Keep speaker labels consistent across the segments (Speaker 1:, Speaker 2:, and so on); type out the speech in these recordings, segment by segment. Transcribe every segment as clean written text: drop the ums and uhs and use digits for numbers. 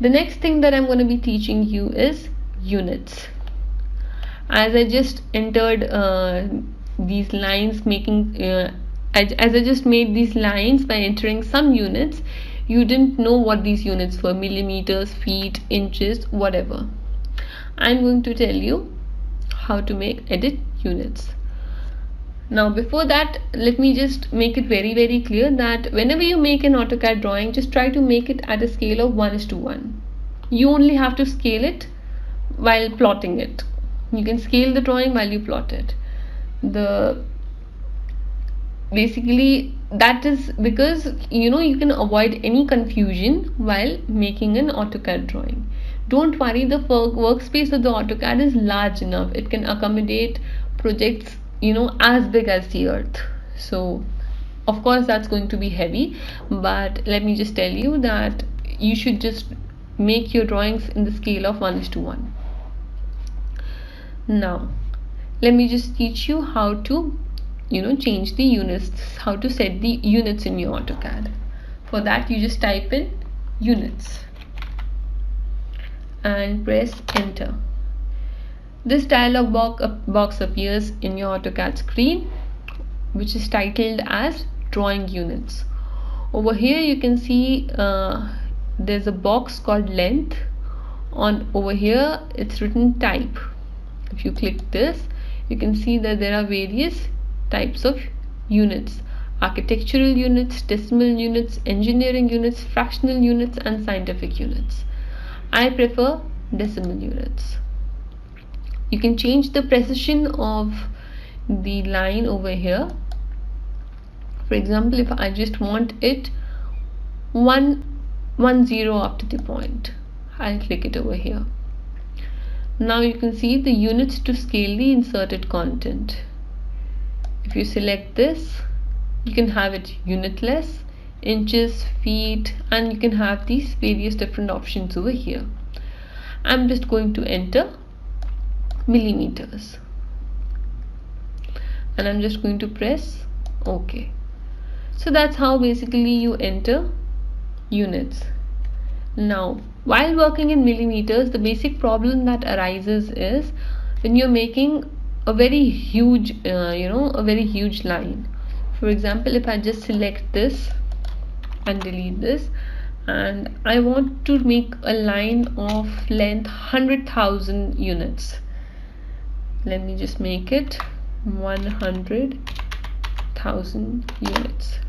Speaker 1: The next thing that I'm going to be teaching you is units. As I just entered these lines, as I just made these lines by entering some units, you didn't know what these units were: millimeters, feet, inches, whatever. I'm going to tell you how to edit units. Now before that, let me just make it very clear that whenever you make an AutoCAD drawing, just try to make it at a scale of 1:1. You only have to scale it while plotting it. You can scale the drawing while you plot it. Basically that is because you can avoid any confusion while making an AutoCAD drawing. Don't worry, the workspace of the AutoCAD is large enough. It can accommodate projects as big as the earth. So of course that's going to be heavy, but let me just tell you that you should just make your drawings in the scale of 1:1. Now let me just teach you how to change the units, how to set the units in your AutoCAD. For that, you just type in units and press enter. This dialog box appears in your AutoCAD screen, which is titled as drawing units. Over here you can see there's a box called length. Over here it's written type. If you click this, you can see that there are various types of units: architectural units, decimal units, engineering units, fractional units, and scientific units. I prefer decimal units. You can change the precision of the line over here. For example, if I just want it 110 after the point, I'll click it over here. Now you can see the units to scale the inserted content. If you select this, you can have it unitless, inches, feet, and you can have these various different options over here. I'm just going to enter millimeters and I'm just going to press OK. So that's how basically you enter units. Now while working in millimeters, the basic problem that arises is when you're making a very huge line. For example, if I just select this and delete this, and I want to make a line of length 100,000 units, let me just make it 100,000 units.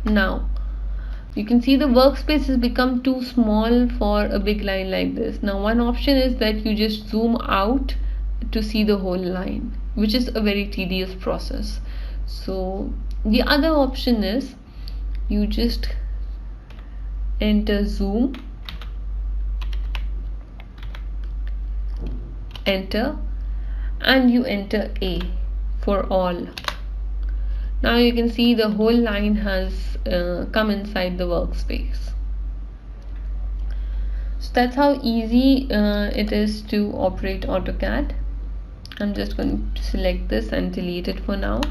Speaker 1: Now you can see the workspace has become too small for a big line like this. Now one option is that you just zoom out to see the whole line, which is a very tedious process. So the other option is you just enter zoom, enter, and you enter A for all. Now you can see the whole line has come inside the workspace. So that's how easy it is to operate AutoCAD. I'm just going to select this and delete it for now.